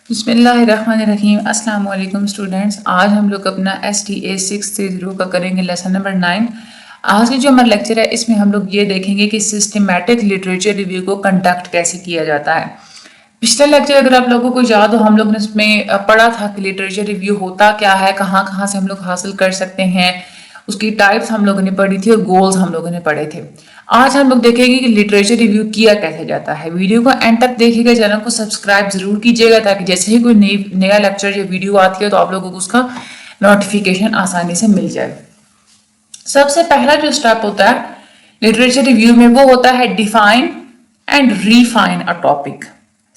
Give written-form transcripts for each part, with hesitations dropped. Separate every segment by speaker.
Speaker 1: بسم اللہ الرحمن الرحیم۔ السلام علیکم اسٹوڈینٹس، آج ہم لوگ اپنا STA 630 کا کریں گے لیسن نمبر 9۔ آج کی جو ہمارا لیکچر ہے اس میں ہم لوگ یہ دیکھیں گے کہ سسٹمیٹک لٹریچر ریویو کو کنڈکٹ کیسے کیا جاتا ہے۔ پچھلا لیکچر اگر آپ لوگوں کو یاد ہو، ہم لوگ نے اس میں پڑھا تھا کہ لٹریچر ریویو ہوتا کیا ہے، کہاں کہاں سے ہم لوگ حاصل کر سکتے ہیں، اس کی ٹائپس ہم لوگوں نے پڑھی تھی اور گولز ہم لوگوں نے پڑھے تھے۔ آج ہم لوگ دیکھیں گے کہ لٹریچر ریویو کیا کیسے جاتا ہے۔ ویڈیو کو اینڈ تک دیکھیے گا، چینل کو سبسکرائب ضرور کیجیے گا تاکہ جیسے ہی کوئی نیا لیکچر یا ویڈیو آتی ہے تو آپ لوگوں کو اس کا نوٹیفیکیشن آسانی سے مل جائے۔ سب سے پہلا جو سٹیپ ہوتا ہے لٹریچر ریویو میں وہ ہوتا ہے define and refine a topic.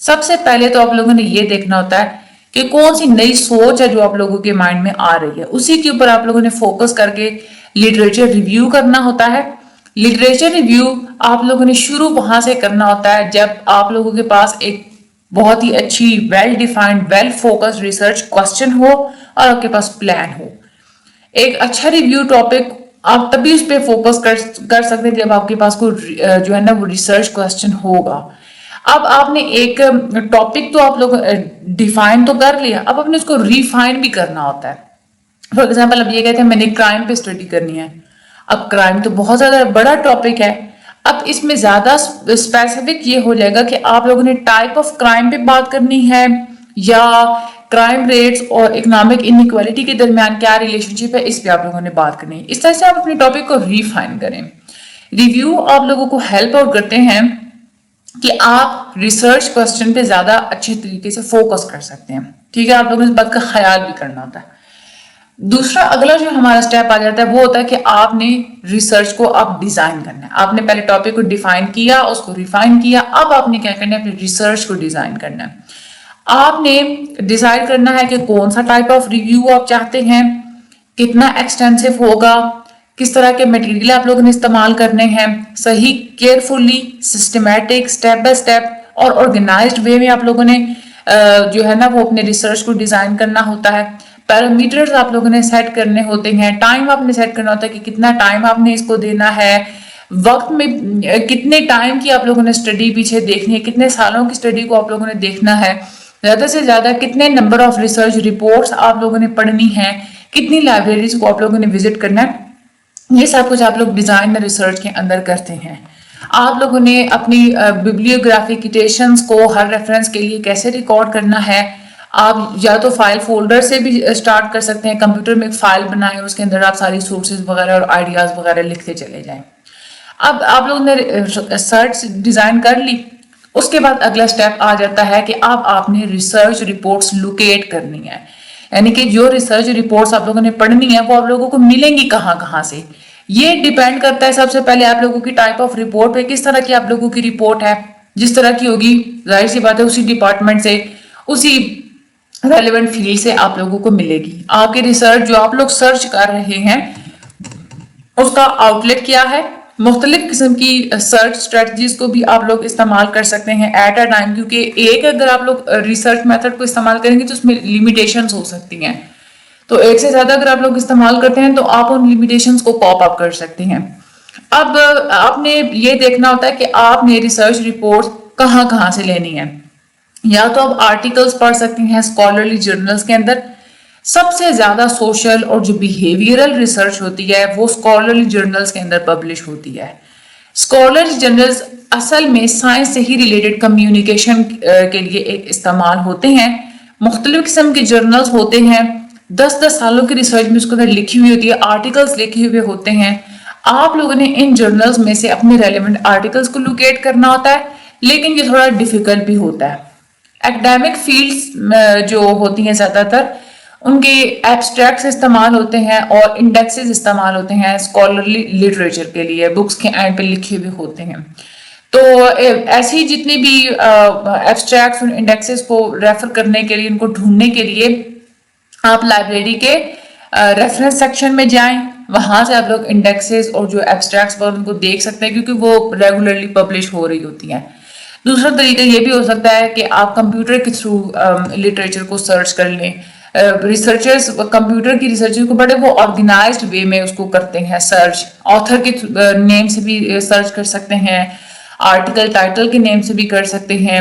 Speaker 1: سب سے پہلے تو آپ لوگوں نے یہ دیکھنا ہوتا ہے کہ کون سی نئی سوچ ہے جو آپ لوگوں کے مائنڈ میں آ رہی ہے، اسی کے اوپر آپ لوگوں نے فوکس کر کے لٹریچر ریویو کرنا ہوتا ہے۔ لٹریچر ریویو آپ لوگوں نے شروع وہاں سے کرنا ہوتا ہے جب آپ لوگوں کے پاس ایک بہت ہی اچھی well defined well focus research question ہو اور آپ کے پاس پلان ہو۔ ایک اچھا ریویو ٹاپک آپ تبھی اس پہ فوکس کر سکتے ہیں جب آپ کے پاس کوئی جو ہے نا وہ ریسرچ کوسچن ہوگا۔ اب آپ نے ایک ٹاپک تو آپ لوگ ڈیفائن تو کر لیا، اب آپ نے اس کو ریفائن بھی کرنا ہوتا ہے۔ فار ایگزامپل اب یہ کہتے ہیں میں نے کرائم پہ اسٹڈی کرنی ہے۔ اب کرائم تو بہت زیادہ بڑا ٹاپک ہے، اب اس میں زیادہ اسپیسیفک یہ ہو جائے گا کہ آپ لوگوں نے ٹائپ آف کرائم پہ بات کرنی ہے یا کرائم ریٹس اور اکنامک انیکوالٹی کے درمیان کیا ریلیشن شپ ہے، اس پہ آپ لوگوں نے بات کرنی ہے۔ اس طرح سے آپ اپنے ٹاپک کو ریفائن کریں۔ ریویو آپ لوگوں کو ہیلپ آؤٹ کرتے ہیں کہ آپ ریسرچ کوسچن پہ زیادہ اچھے طریقے سے فوکس کر سکتے ہیں۔ ٹھیک ہے، آپ لوگوں نے اس بات کا خیال بھی کرنا ہوتا ہے۔ دوسرا اگلا جو ہمارا سٹیپ آ جاتا ہے وہ ہوتا ہے کہ آپ نے ریسرچ کو اب ڈیزائن کرنا ہے۔ آپ نے پہلے ٹاپک کو ڈیفائن کیا، اس کو ریفائن کیا، اب آپ نے کیا کرنا ہے، اپنی ریسرچ کو ڈیزائن کرنا ہے۔ آپ نے ڈیسائیڈ کرنا ہے کہ کون سا ٹائپ آف ریویو آپ چاہتے ہیں، کتنا ایکسٹینسو ہوگا، کس طرح کے میٹیریل آپ لوگوں نے استعمال کرنے ہیں، صحیح carefully systematic step by step اور آرگنائزڈ وے میں آپ لوگوں نے جو ہے نا وہ اپنے ریسرچ کو ڈیزائن کرنا ہوتا ہے۔ پیرامیٹرز آپ لوگوں نے سیٹ کرنے ہوتے ہیں، ٹائم آپ نے سیٹ کرنا ہوتا ہے کہ کتنا ٹائم آپ نے اس کو دینا ہے، وقت میں کتنے ٹائم کی آپ لوگوں نے اسٹڈی پیچھے دیکھنی ہے، کتنے سالوں کی اسٹڈی کو آپ لوگوں نے دیکھنا ہے، زیادہ سے زیادہ کتنے نمبر آف ریسرچ رپورٹس آپ لوگوں نے پڑھنی ہے، کتنی لائبریریز کو آپ لوگوں نے وزٹ کرنا ہے۔ یہ سب کچھ آپ لوگ ڈیزائن ریسرچ کے اندر کرتے ہیں۔ آپ لوگوں نے اپنی بیبلیوگرافی کیٹیشنز کو ہر ریفرنس کے لیے کیسے ریکارڈ کرنا ہے۔ آپ یا تو فائل فولڈر سے بھی سٹارٹ کر سکتے ہیں، کمپیوٹر میں ایک فائل بنائیں، اس کے اندر آپ ساری سورسز وغیرہ اور آئیڈیاز وغیرہ لکھتے چلے جائیں۔ اب آپ لوگوں نے سرچ ڈیزائن کر لی، اس کے بعد اگلا سٹیپ آ جاتا ہے کہ اب آپ نے ریسرچ رپورٹس لوکیٹ کرنی ہے، یعنی کہ جو ریسرچ رپورٹس آپ لوگوں نے پڑھنی ہے وہ آپ لوگوں کو ملیں گی کہاں کہاں سے۔ یہ ڈیپینڈ کرتا ہے سب سے پہلے آپ لوگوں کی ٹائپ آف رپورٹ پہ، کس طرح کی آپ لوگوں کی رپورٹ ہے۔ جس طرح کی ہوگی ظاہر سی بات ہے اسی ڈپارٹمنٹ سے، اسی ریلیونٹ فیلڈ سے آپ لوگوں کو ملے گی۔ آپ کی ریسرچ جو آپ لوگ سرچ کر رہے ہیں اس کا آؤٹ لیٹ کیا ہے۔ مختلف قسم کی سرچ اسٹریٹجیز کو بھی آپ لوگ استعمال کر سکتے ہیں ایٹ اے ٹائم، کیونکہ ایک اگر آپ لوگ ریسرچ میتھڈ کو استعمال کریں گے تو اس میں لیمیٹیشنز ہو سکتی ہیں، تو ایک سے زیادہ اگر آپ لوگ استعمال کرتے ہیں تو آپ ان لیمیٹیشنز کو پاپ اپ کر سکتے ہیں۔ اب آپ نے یہ دیکھنا ہوتا ہے کہ آپ نے ریسرچ رپورٹ کہاں کہاں سے لینی ہے۔ یا تو آپ آرٹیکلز پڑھ سکتے ہیں اسکالرلی جرنلز کے اندر۔ سب سے زیادہ سوشل اور جو بیہیویئرل ریسرچ ہوتی ہے وہ اسکالرلی جرنلز کے اندر پبلش ہوتی ہے۔ اسکالرلی جرنلز اصل میں سائنس سے ہی ریلیٹڈ کمیونیکیشن کے لیے ایک استعمال ہوتے ہیں۔ مختلف قسم کے جرنلز ہوتے ہیں، 10 سالوں کی ریسرچ میں اس کے اندر لکھی ہوئی ہوتی ہے، آرٹیکلز لکھے ہوئے ہوتے ہیں۔ آپ لوگوں نے ان جرنلز میں سے اپنے ریلیونٹ آرٹیکلز کو لوکیٹ کرنا ہوتا ہے، لیکن یہ تھوڑا ڈیفیکلٹ بھی ہوتا ہے۔ ایکڈیمک فیلڈز جو ہوتی ہیں زیادہ تر ان کے ایبسٹریکٹس استعمال ہوتے ہیں اور انڈیکسز استعمال ہوتے ہیں اسکالرلی لٹریچر کے لیے، بکس کے اینڈ پہ لکھے ہوئے ہوتے ہیں۔ تو ایسی جتنی بھی ایبسٹریکٹس اور انڈیکسز کو ریفر کرنے کے لیے، ان کو ڈھونڈنے کے لیے آپ لائبریری کے ریفرنس سیکشن میں جائیں، وہاں سے آپ لوگ انڈیکسز اور جو ایبسٹریکٹس ان کو دیکھ سکتے ہیں کیونکہ وہ ریگولرلی پبلش ہو رہی ہوتی ہیں۔ دوسرا طریقہ یہ بھی ہو سکتا ہے کہ آپ کمپیوٹر کے تھرو لٹریچر کو سرچ کر لیں۔ ریسرچرز کمپیوٹر کی ریسرچر کو بڑے وہ آرگنائزڈ وے میں اس کو کرتے ہیں سرچ، آتھر کے نیم سے بھی سرچ کر سکتے ہیں، آرٹیکل ٹائٹل کے نیم سے بھی کر سکتے ہیں،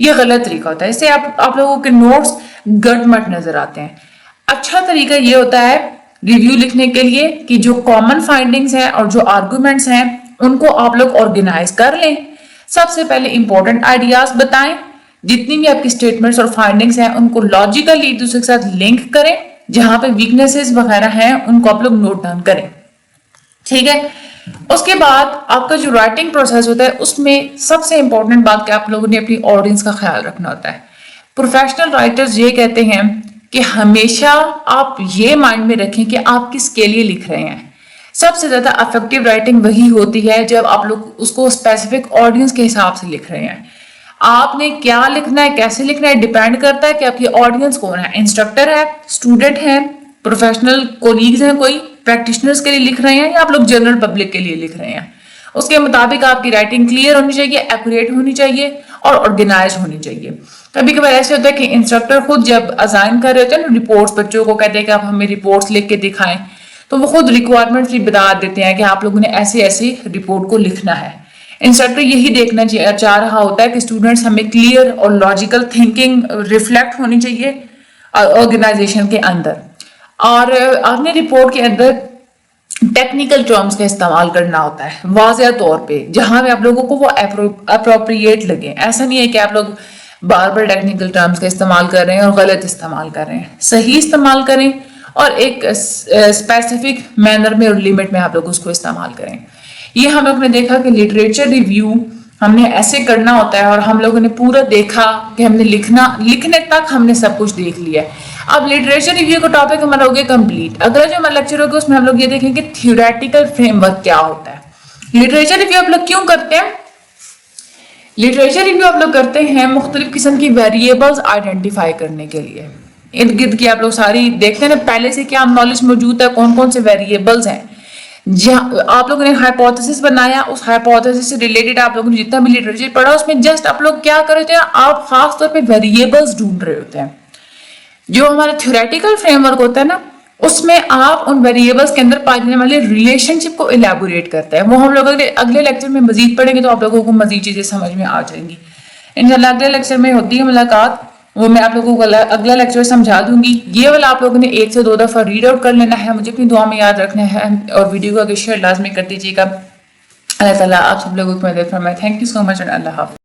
Speaker 1: یہ غلط طریقہ ہوتا ہے، اس سے آپ لوگوں کے نوٹس گٹ مٹ نظر آتے ہیں۔ اچھا طریقہ یہ ہوتا ہے ریویو لکھنے کے لیے کہ جو کامن فائنڈنگز ہیں اور جو آرگومنٹس ہیں ان کو آپ لوگ آرگنائز کر لیں۔ سب سے پہلے امپورٹنٹ آئیڈیاز بتائیں، جتنی بھی آپ کی اسٹیٹمنٹس اور فائنڈنگز ہیں ان کو لاجیکلی ایک دوسرے کے ساتھ لنک کریں، جہاں پہ ویکنیسز وغیرہ ہیں ان کو آپ لوگ نوٹ ڈاؤن کریں، ٹھیک ہے۔ اس کے بعد آپ کا جو رائٹنگ پروسیس ہوتا ہے اس میں سب سے امپورٹنٹ بات کہ آپ لوگوں نے اپنی آڈینس کا خیال رکھنا ہوتا ہے۔ پروفیشنل رائٹرز یہ کہتے ہیں کہ ہمیشہ آپ یہ مائنڈ میں رکھیں کہ آپ کس کے لیے لکھ رہے ہیں۔ سب سے زیادہ افیکٹو رائٹنگ وہی ہوتی ہے جب آپ لوگ اس کو اسپیسیفک آڈینس کے حساب سے لکھ رہے ہیں۔ آپ نے کیا لکھنا ہے، کیسے لکھنا ہے، ڈیپینڈ کرتا ہے کہ آپ کی آڈینس کون ہے، انسٹرکٹر ہے، اسٹوڈنٹ ہے، پروفیشنل کولیگز ہیں، کوئی پریکٹیشنرز کے لیے لکھ رہے ہیں یا آپ لوگ جنرل پبلک کے لیے لکھ رہے ہیں۔ اس کے مطابق آپ کی رائٹنگ کلیئر ہونی چاہیے، ایکوریٹ ہونی چاہیے اور آرگنائز ہونی چاہیے۔ کبھی کبھار ایسے ہوتا ہے کہ انسٹرکٹر خود جب اسائن کر رہے ہوتے ہیں نا رپورٹس، بچوں کو کہتے ہیں کہ آپ ہمیں رپورٹس لکھ کے دکھائیں، تو وہ خود ریکوائرمنٹس بھی بتا دیتے ہیں کہ آپ لوگوں نے ایسے ایسے رپورٹ کو لکھنا ہے۔ انسٹرکٹر یہی دیکھنا چاہ رہا ہوتا ہے کہ اسٹوڈنٹس ہمیں کلیئر اور لاجیکل تھنکنگ ریفلیکٹ ہونی چاہیے آرگنائزیشن کے اندر، اور آپ نے رپورٹ کے اندر ٹیکنیکل ٹرمز کا استعمال کرنا ہوتا ہے واضح طور پہ، جہاں پہ آپ لوگوں کو وہ اپروپریٹ لگے۔ ایسا نہیں ہے کہ آپ لوگ بار بار ٹیکنیکل ٹرمز کا استعمال کر رہے ہیں اور غلط استعمال کر رہے ہیں، صحیح استعمال کریں اور ایک اسپیسیفک مینر میں اور لمٹ میں آپ لوگ اس کو استعمال کریں۔ یہ ہم لوگ نے دیکھا کہ لٹریچر ریویو ہم نے ایسے کرنا ہوتا ہے اور ہم لوگوں نے پورا دیکھا کہ ہم نے لکھنے تک ہم نے سب کچھ دیکھ لیا ہے۔ اب لٹریچر ریویو کا ٹاپک ہمارا ہو گیا کمپلیٹ۔ اگلا جو ہمارا لیکچر ہوگا اس میں ہم لوگ یہ دیکھیں کہ تھیوریٹیکل فریم ورک کیا ہوتا ہے۔ لٹریچر ریویو آپ لوگ کیوں کرتے ہیں؟ لٹریچر ریویو آپ لوگ کرتے ہیں مختلف قسم کی ویریبلز آئیڈینٹیفائی کرنے کے لیے۔ ارد گرد کی آپ لوگ ساری دیکھتے ہیں نا پہلے سے کیا نالج موجود ہے، کون کون سے ویریبلز ہیں۔ آپ لوگوں نے ہائپوتھیسس بنایا، اس ہائپوتھیسس سے ریلیٹڈ آپ لوگوں نے جتنا بھی لٹریچر پڑھا اس میں جسٹ آپ لوگ کیا کر رہے ہوتے ہیں، آپ خاص طور پہ ویریبلز ڈھونڈ رہے ہوتے ہیں۔ جو ہمارا تھیوریٹیکل فریم ورک ہوتا ہے نا اس میں آپ ان ویریبلز کے اندر پائے جانے والے ریلیشن شپ کو الیبوریٹ کرتے ہیں۔ وہ ہم لوگ اگلے لیکچر میں مزید پڑھیں گے تو آپ لوگوں کو مزید چیزیں سمجھ میں آ جائیں گی انشاءاللہ۔ اگلے لیکچر میں ہوتی ہے ملاقات، وہ میں آپ لوگوں کو اگلا لیکچر سمجھا دوں گی۔ یہ والا آپ لوگوں نے 1 سے 2 دفعہ ریڈ آؤٹ کر لینا ہے، مجھے اپنی دعا میں یاد رکھنا ہے اور ویڈیو کو شیئر لازمی کر دیجیے گا۔ اللہ تعالیٰ آپ سب لوگوں کو مدد فرمائے۔ تھینک یو سو مچ اور اللہ حافظ۔